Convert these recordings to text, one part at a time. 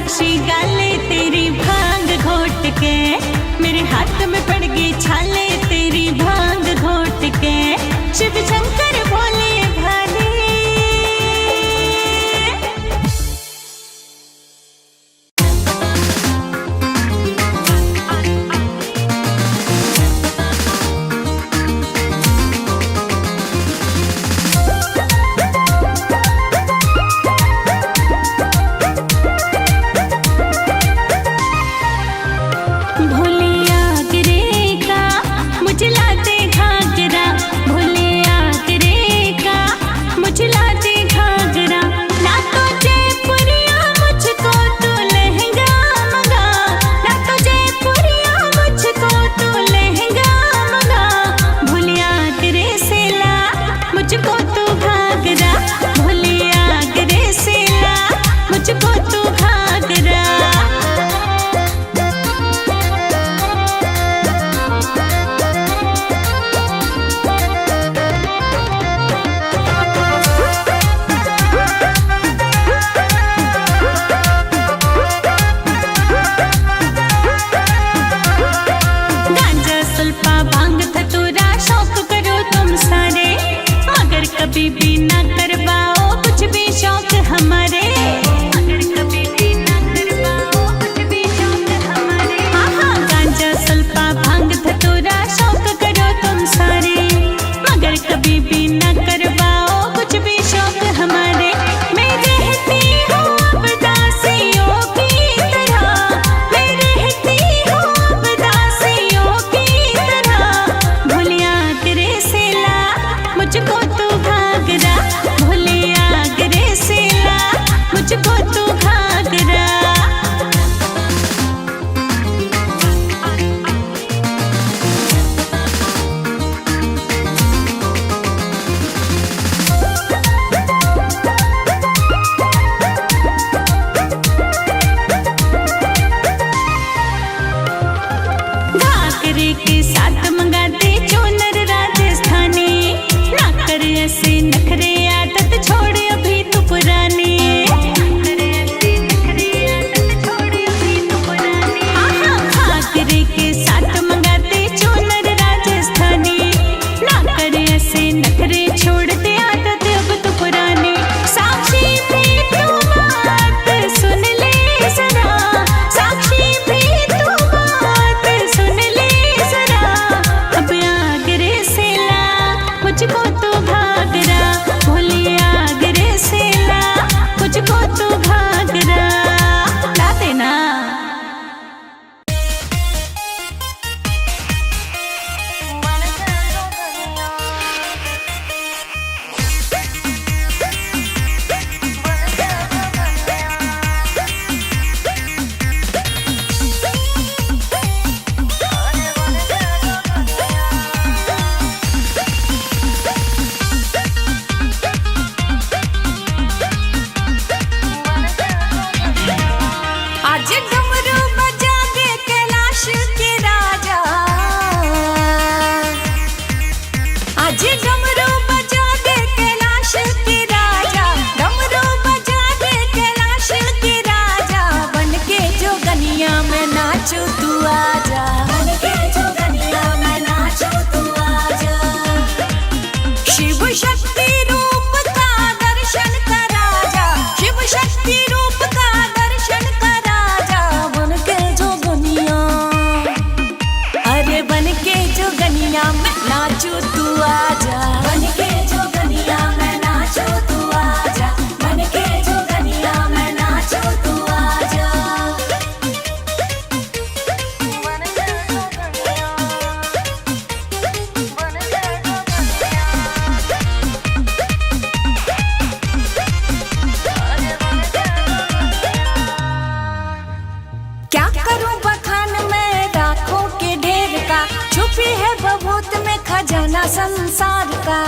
साक्षी गाले तेरी भांग घोट के, मेरे हाथ में पड़ गई छाले तेरी भांग घोट के। शिव शंकर भोले भाले कभी भी ना करवाओ कुछ भी शौक हमारे, अगर कभी भी ना करवाओ कुछ भी शौक हमारे। हाँ हाँ गांजा सल्फा भांग धतूरा शौक करो तुम सारे, मगर कभी भी ना करवाओ कुछ भी शौक हमारे। मैं रहती हूँ अब दासियों की तरह, मैं रहती हूँ अब दासियों की तरह। भूलिया तेरे से ला मुझको तू घाघरा, भूलिया तेरे से ला मुझको तू घाघरा। घाघरे के साथ मंगा दे चोनर राजस्थानी, ना कर ऐसे नखरे आदत छोड़ अभी तू पुरानी। घाघरे के साथ मंगा दे चोनर राजस्थानी, ना कर ऐसे नखरे छोड़ दे आदत अब तू पुरानी। साक्षी भी तू बात सुन ले जरा, साक्षी भी तू बात सुन ले जरा। अब आगरे से ला मुझको तू घाघरा, भूलिया आगरे से ला मुझको तू घाघरा। ला देना। आज डमरू बजा दे कैलाश के राजा, आज डमरू बजा दे कैलाश के राजा, डमरू बजा दे कैलाश के राजा। बन के जोगनिया में नाचो तू आजा, बन के जोगनिया में नाचो तू आजा। शिव शक्ति रूप का दर्शन करा जा, शिव शक्ति रूप का दर्शन करा जा। बन के जोगनिया, अरे बन के जोगनिया में नाचो तू आजा, बन के जोगनिया में नाचो तू आजा, बन के जोगनिया में नाचो तू आजा। क्या करूं बखान में राखों के ढेर का, छुपी है बभूत में खजाना संसार का।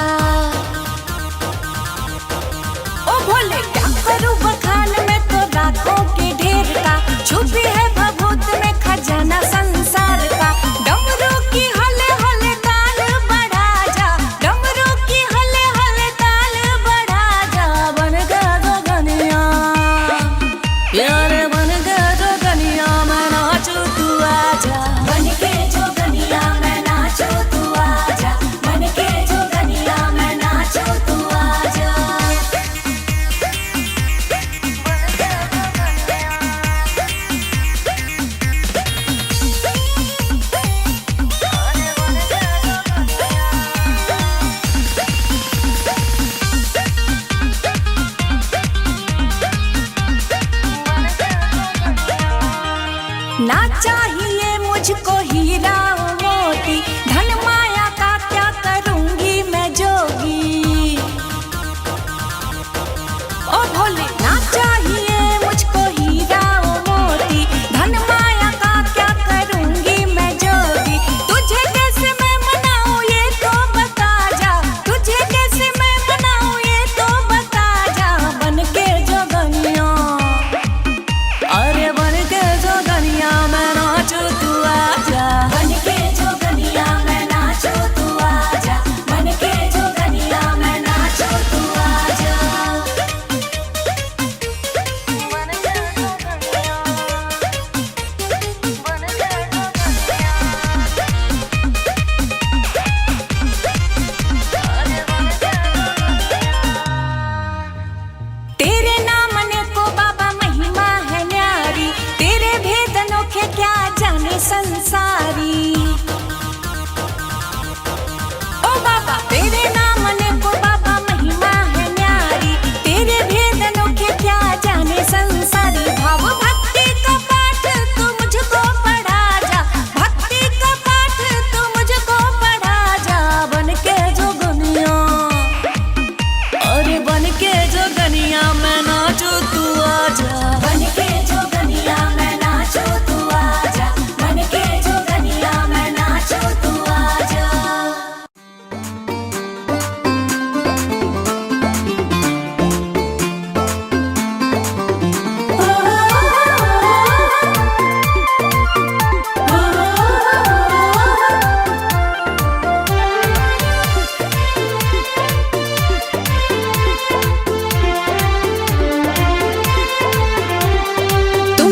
ओ भोले क्या करूं बखान में तो राखों के ढेर का, छुपी है बभूत में खजाना संसार का। डमरू की हले हले ताल बढ़ा जा, डमरू की हले हले ताल बढ़ा जा। बन गा गगनिया, प्यारे बन गा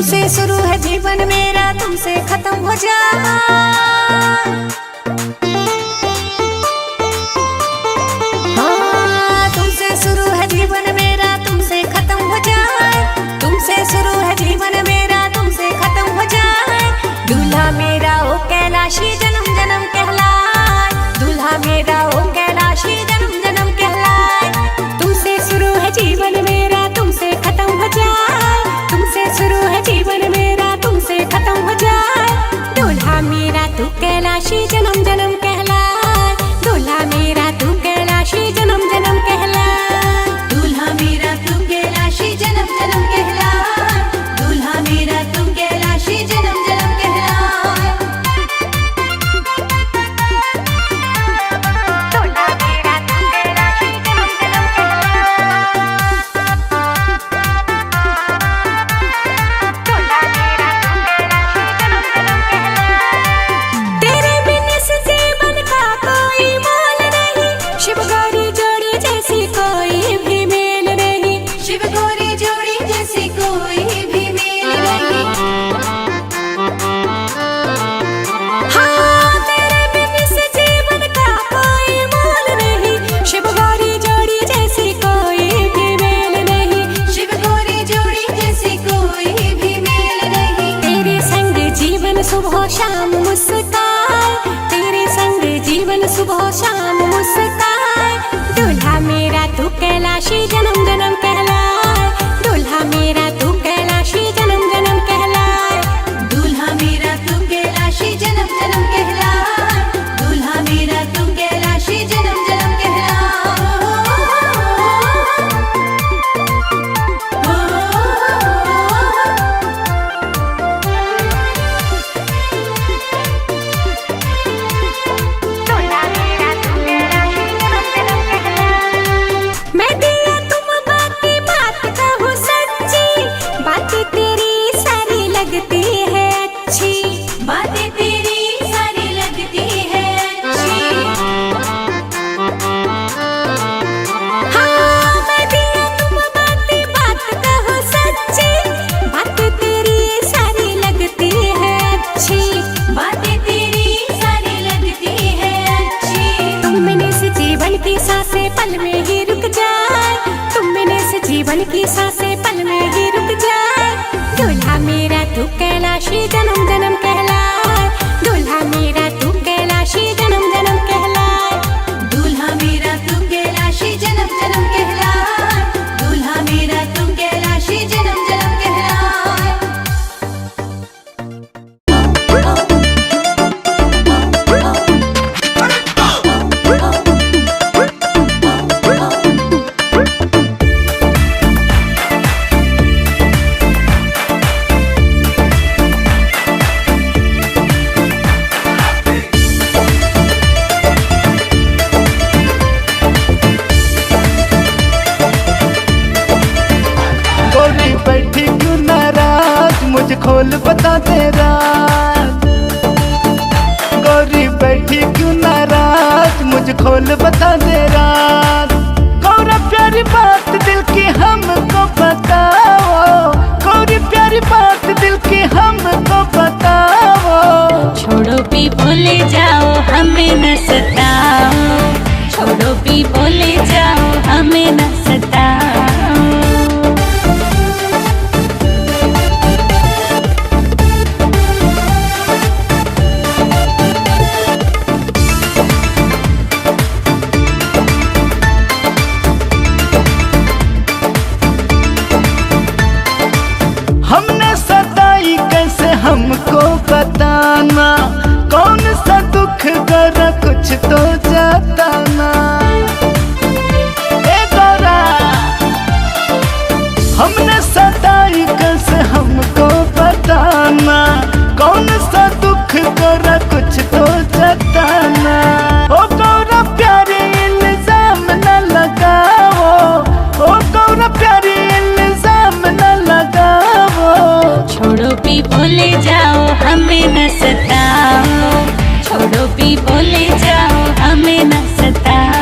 तुमसे शुरू है जीवन मेरा, तुमसे खत्म हो जाए। हाँ, तुमसे शुरू है जीवन मेरा, तुमसे खत्म हो जाए। तुमसे शुरू है जीवन मेरा, तुमसे खत्म हो जाए। दूल्हा मेरा ओ कैलाशी जन्म जन्म कहलाए, दूल्हा मेरा ओ कैलाशी जन्म जन्म कहलाए। तुमसे शुरू है जीवन मेरा, तुमसे खत्म हो जाए। तुमसे शुरू है जीवन मेरा, तुमसे खत्म हो जाए। दूल्हा मेरा तू कैलाशी जन्म जन्म कहलाए, दूल्हा मेरा तू कैलाशी जन्म जन्म कहलाए। दूल्हा मेरा तू कैलाशी जन्म जन्म कहलाए, दूल्हा मेरा तू कैलाशी जन्म जन्म कहलाए। दूल्हा मेरा तू कैलाशी जन्म जन्म कहलाए, दूल्हा मेरा तू कैलाशी जन्म जन्म कहलाए। तेरे बिन इस जीवन का कोई मोल नहीं, शिव गौरी जोड़ी जैसी कोई भी मेल नहीं, शिव गौरी जोड़ी जैसी कोई भी मेल नहीं। हाँ, तेरे बिन इस जीवन का कोई मोल नहीं, शिव गौरी जोड़ी जैसी कोई भी मेल नहीं, शिव गौरी जोड़ी जैसी कोई भी मेल नहीं। तेरे संग जीवन सुबह शाम मुस्काए, तेरे संग जीवन सुबह शाम मुस्काए। दूल्हा मेरा तू कैलाशी जन्म जन्म कहलाए, दूल्हा मेरा तू कैलाशी जन्म जन्म कहलाए। दूल्हा मेरा तू कैलाशी जन्म जन्म कहलाए, दूल्हा मेरा तू कैलाशी जन्म जन्म कहलाए। मैं दिया तुम बाती बात कहूँ सच्ची, बातें तेरी सारी लगती है अच्छी, बातें तेरी सारी लगती है अच्छी। हाँ, मैं दिया तुम बाती बात कहूँ सच्ची, बातें तेरी सारी लगती है अच्छी, बातें तेरी सारी लगती है अच्छी। तुम मैंने से जीवन की सांसें पल में ही रुक जाए, तुम मैंने से जीवन की सांसें पल में ही रुक जाए। दूल्हा मेरा तू कैलाशी जन्म जन्म कहलाए, दूल्हा मेरा तू कैलाशी जन्म जन्म कहलाए। दूल्हा मेरा तू कैलाशी जन्म जन्म कहलाए, दूल्हा मेरा तू कैलाशी जन्म जन्म कहलाए। गोरी बैठी क्यों नाराज, मुझे खोल बता दे राज। गोरी बैठी क्यों नाराज, मुझे खोल बता दे राज। गौरा प्यारी बात दिल की हमको बताओ, गौरी प्यारी बात दिल की हमको बताओ। छोड़ो भी बोले जाओ हमें न सताओ, छोड़ो भी बोले जाओ हमें न सताओ। हमने सताई कैसे हमको बताना, कौन सा दुख करा कुछ तो जताना। ए गौरा, हमने सताई कैसे हमको बताना, कौन सा दुख करा कुछ तो जताना। ओ गौरा प्यारे इल्जाम न लगाओ, ओ गौरा प्यारे इल्जाम न लगाओ। छोड़ो भी बोले जाओ हमें न सताओ, छोड़ो भी बोले जाओ हमें न सताओ।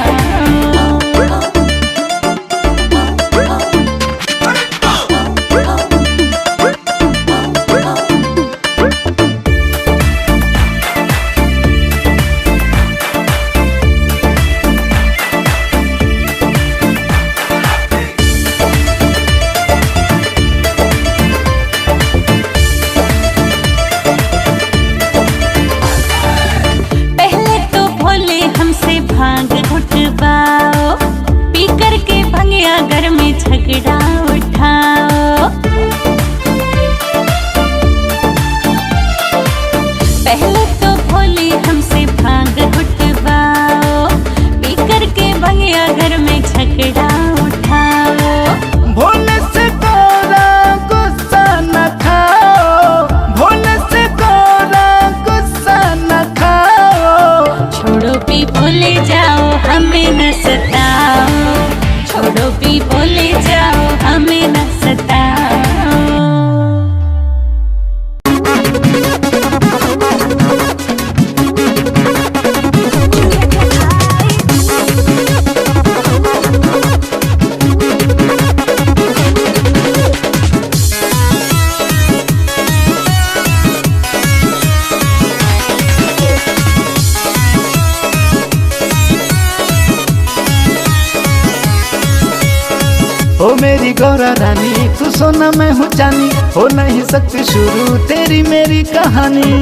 ओ मेरी गौरा रानी तू सोना मैं हूँ चांदी, हो नहीं सकती शुरू तेरी मेरी कहानी।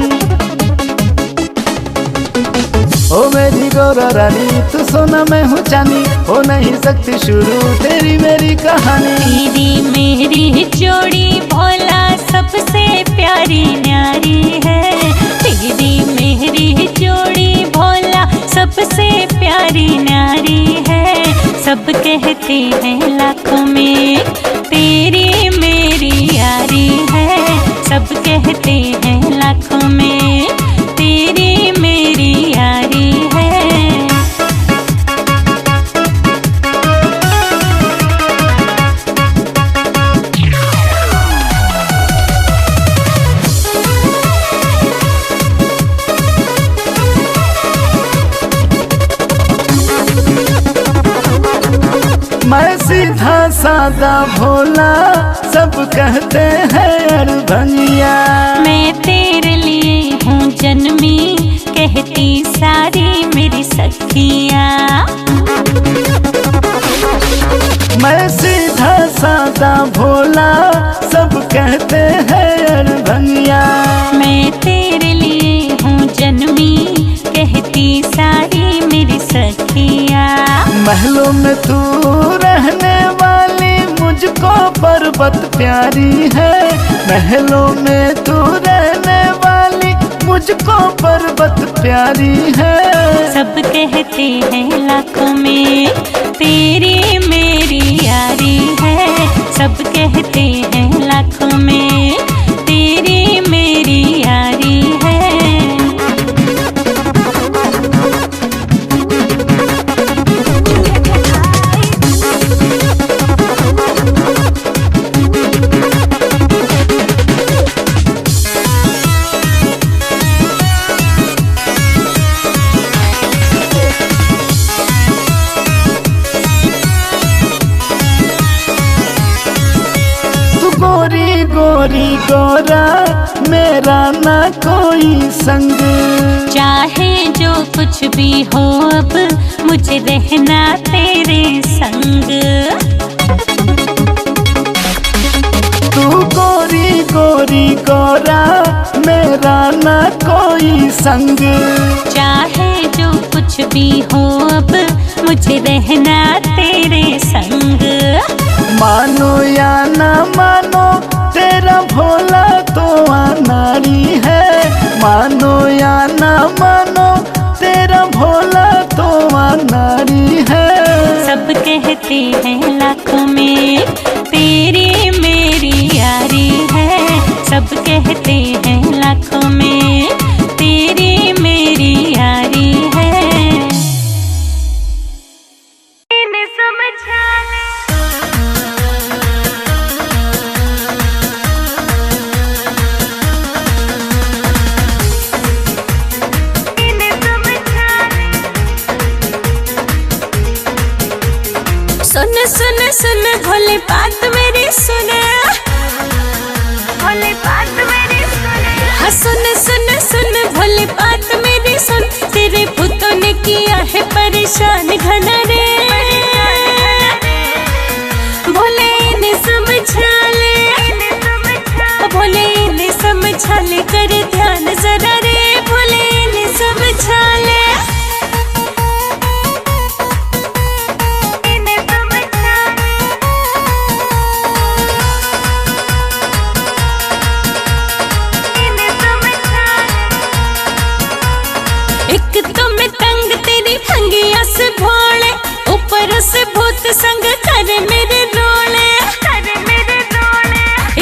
ओ मेरी गौरा रानी तू सोना मैं हूँ चांदी, हो नहीं सकती शुरू तेरी मेरी कहानी। तेरी मेरी जोड़ी भोला सबसे प्यारी न्यारी है, तेरी मेरी जोड़ी भोला सबसे प्यारी न्यारी है। सब कहते हैं लाखों में तेरी मेरी यारी है, सब कहते हैं लाखों में तेरी मेरी यारी है। मैं सीधा सादा भोला सब कहते हैं अड़भंगिया, मैं तेरे लिए हूँ जन्मी कहती सारी मेरी सखियाँ। मैं सीधा सादा भोला सब कहते हैं अड़भंगिया, मैं तेरे लिए हूँ जन्मी कहती सारी मेरी सखियाँ। महलों में तू रहने वाली मुझको पर्वत प्यारी है, महलों में तू रहने वाली मुझको पर्वत प्यारी है। सब कहते हैं लाखों में तेरी मेरी यारी है, सब कहते हैं लाखों में तेरी मेरी यारी है। गोरी गोरी गोरा मेरा ना कोई संग, चाहे जो कुछ भी हो अब मुझे रहना तेरे संग। तू गोरी गोरी गोरा मेरा ना कोई संग, चाहे जो कुछ भी हो अब मुझे रहना तेरे संग। मानो या ना मानो तेरा भोला तो अनाड़ी है, मानो या ना मानो तेरा भोला तो अनाड़ी है। सब कहते हैं लाखों में तेरी मेरी यारी है, सब कहते हैं लाखों में तेरी मेरी यारी है। सुन सुन सुन भोले बात मेरी सुन, भोले बात मेरी सुन। हाँ सुन सुन सुन भोले बात मेरी सुन, तेरे भूतों ने किया है परेशान घना रे, भोले इन्हें समझा ले, भोले इन्हें समझा ले, कर ध्यान जरा रे, भोले इन्हें समझा ले। एक तो मैं तंग तेरी भंगिया से भोले, ऊपर से भूत संग करे मेरे रोले,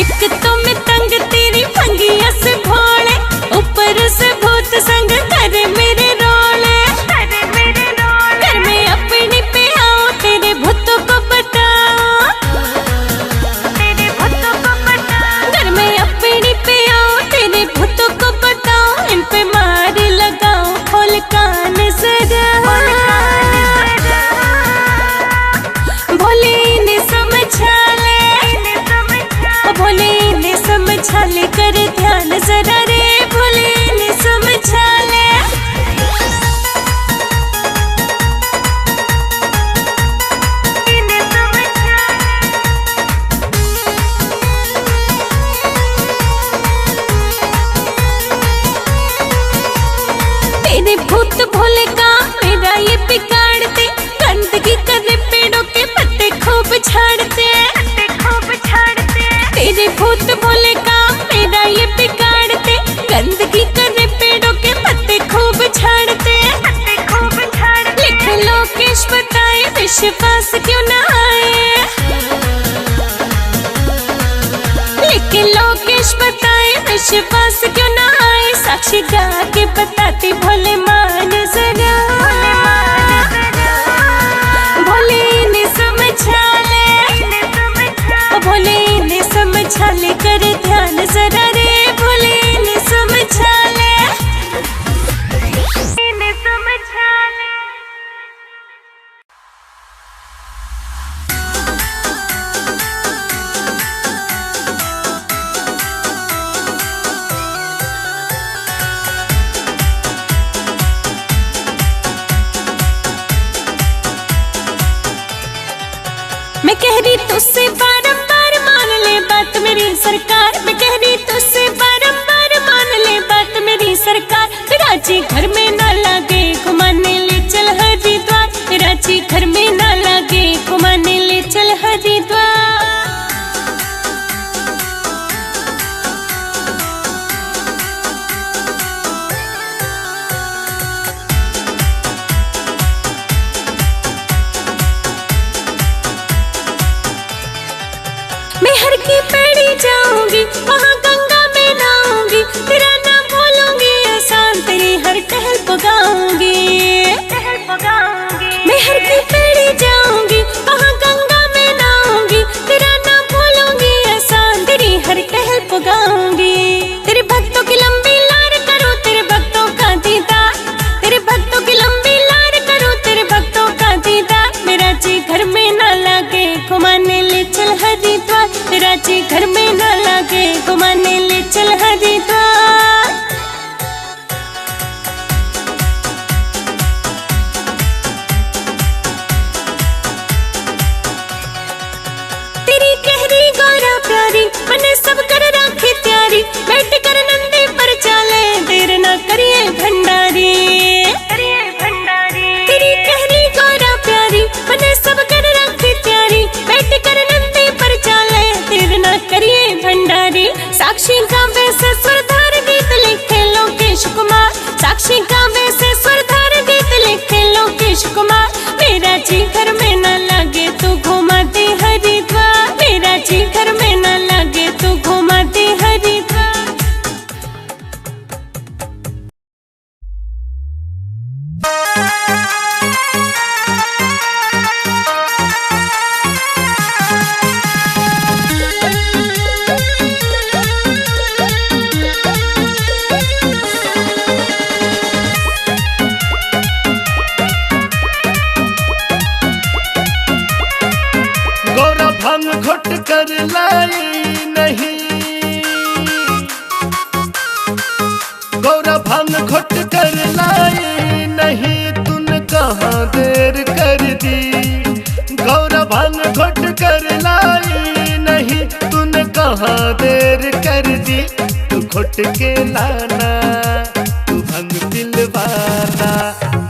एक तो मैं तंग तेरी भंगिया से भोले, ऊपर से भूत संग करे मेरे रोले। घर में अपनी पे आओ तेरे भूतों को बताओ, घर में अपनी पे आओ तेरे भूतों को बताओ, इन पे मार लगाओ खोल कान जरा, भोले इन्हें समझा ले, भोले इन्हें समझा ले, कर ध्यान जरा रे, भोले इन्हें समझा ले। गणेश बताए विश्वास क्यों ना आए, साक्षी गा के बताती भोले मान जरा, भोले इन्हें समझा ले, भोले इन्हें समझा ले, कर ध्यान जरा रे, भोले इन्हें समझा ले, इन्हें समझा ले। मैं कह रही तुझसे बारंबार मान ले बात मेरी सरकार, मैं कह रही तुझसे बारंबार मान ले बात मेरी सरकार। रांची घर में ना लागे घुमाने ले चल हरिद्वार, रांची घर में ना लागे घुमाने ले चल हरिद्वार। मैं हर की पैड़ी जाऊंगी, वहाँ गंगा में नहाऊंगी, तेरा नाम बोलूंगी आसान, तेरी हर टहल पगाऊंगी। मैं हर की पैड़ी जाऊंगी, वहाँ गंगा में नहाऊंगी, तेरा नाम बोलूंगी आसान, तेरी हर टहल पगाऊंगी। तेरे भक्तों की लंबी लार करूं, तेरे भक्तों का दीदार, तेरे भक्तों की लंबी लार करूं, तेरे भक्तों का दीदार। मेरा जी घर में ना लागे घुमाने ले चल हरिद्वार, रांची घर में ना लागे घुमाने ले चल हरिद्वार। तेरी गहरी गौरा प्यारी मैंने सब कर रखी तैयारी, बैठ कर नंदी पर चाले देर ना करिए भंडारी, तेरी गहरी गौरा प्यारी मैंने सब कर रखी तैयारी, बैठ कर नंदी पर चाले देर ना करिए भंडारी। साक्षी गावे से स्वरधार गीत लिखे लोकेश कुमार, साक्षी गावे से स्वरधार गीत लिखे लोकेश कुमार। मेरा जी घर में ना लागे तू घुमा दे हरिद्वार, मेरा जी घर में ना लागे तू घुमा दे हरिद्वार। गौरा भांग घुट कर लाई नहीं, गौरा भांग घुट कर लाई नहीं, तूने कहाँ देर कर दी। गौरा भांग घुट कर लाई नहीं, तूने कहाँ देर कर दी। तू घुट के लाना, तू भंग पिलवाना,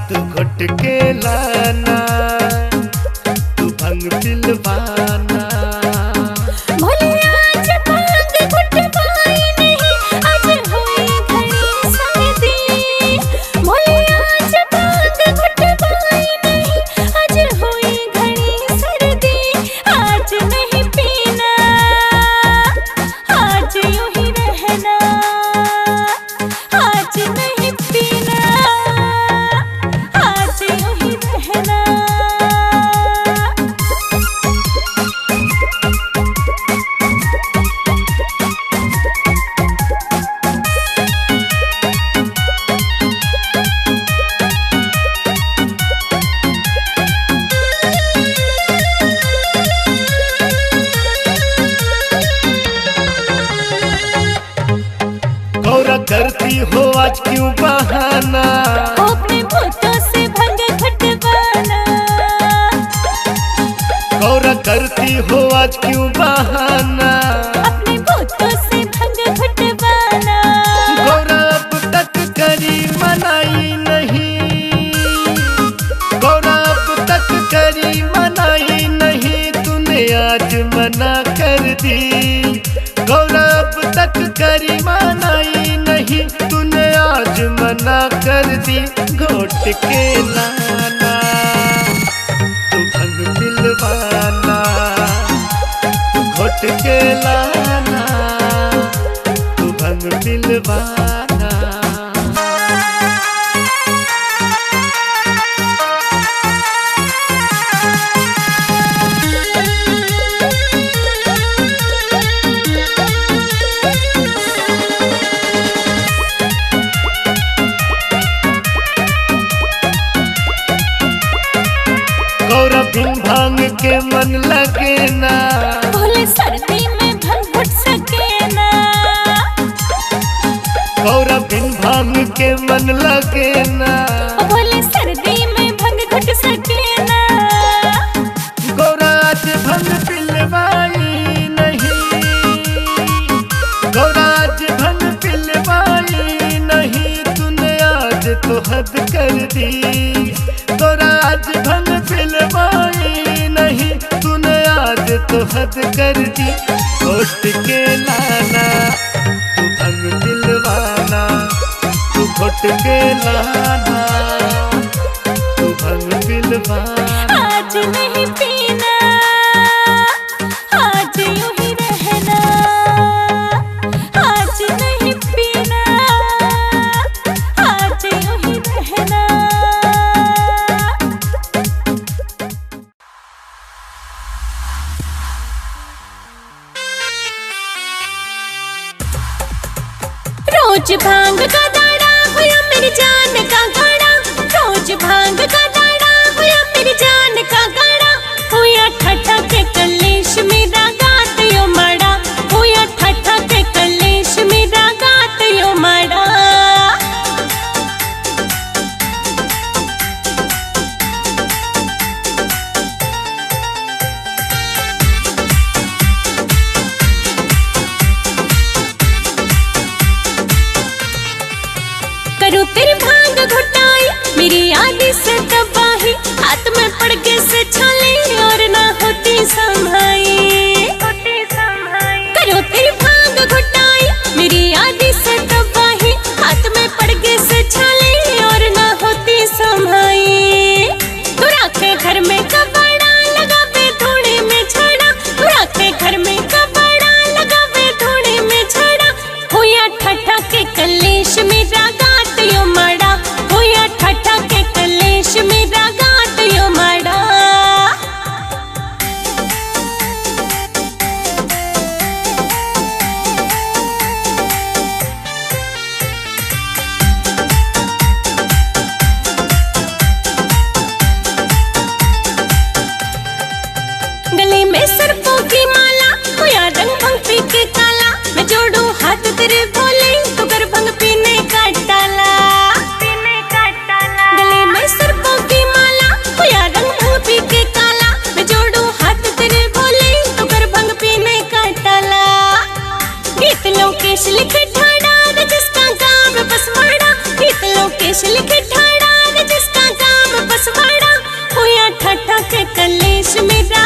तू घुट के लाना, तू भंग पिलवाना। भोले आज भांग घुटवाई नहीं, आज हुई घड़ी सर्दी। भोले आज भांग घुटवाई नहीं, आज हुई घड़ी सर्दी। आज नहीं पीना, आज यूं ही रहना, आज नहीं पीना, आज यूं ही रहना। गौरा करती हो आज क्यों बहाना, अपने भूतों से भंग घुटवाना। गौरा करती हो आज क्यों बहाना, अपने भूतों से भंग घुटवाना। गौरा अब तक करी मनाई नहीं, गौरा अब तक करी मनाई नहीं, तूने आज मना कर दी। गौरा अब तक करी मनाई नहीं, तूने आज मना कर दी। घोट के लाना, तू भंग पिलवाना, तू घोट के लाना, दिलवाना। गौरा बिन भांग के मन लगे ना, बोले सर्दी में भंग घुट सके ना। गौरा बिन भांग के मन लगे ना, बोले सर्दी में भंग घुट सके ना। गौरा आज भंग पिलवाई नहीं, गौरा आज भंग पिलवाई नहीं, तूने आज तो हद कर दी। गौरा आज भंग पिलवाई नहीं, तूने आज तो हद कर दी। घोट के लाना तू भंग पिलवाना, तू घोट के लाना तू भंग पिलवाना। आज नहीं पीना, आज यूं ही रहना। आज नहीं पीना, आज यूं ही रहना। रोज भांग का दाड़ा हुआ मेरी जान का गाड़ा, रोज भांग का दाड़ा हुआ मेरी जान का गाड़ा। हुआ ठठा के कलेश मेरा गात यो माड़ा, हुआ ठठा के कलेश मेरा गात यो माड़ा। करूं तेरी भांग घुटाई मेरी आदि से तबाही, हाथ में पड़ के से छाले और ना होती संभाई। करूं तेरी भांग घुटाई मेरी आदि से तबाही, हाथ में पड़ के से छाले और ना होती संभाई। तू रखे घर में कबाड़ा लगावे धूड़े में छड़ा, तू रखे घर में कबाड़ा लगावे धूड़े में छड़ा। हुआ ठठा के कलेश मेरा गात यो माड़ा, हुआ ठठा के कलेश मेरा गात यो माड़ा। गले में सर्पों की माला, हुआ रंग भंग पी के काला। मैं जोड़ू हाथ तेरे भोले, तो कर भंग पीने का डाला। गले में सर्पों की माला, हुआ रंग भंग पी के काला। मैं जोड़ू हाथ तेरे भोले, तो कर भंग पीने का डाला। गीत लोकेश लिखे ठाड़ा न जिसका काम बसवाड़ा, गीत लोकेश लिखे ठाड़ा न जिसका काम बसवाड़ा। हुआ ठठा के कलेश मेरा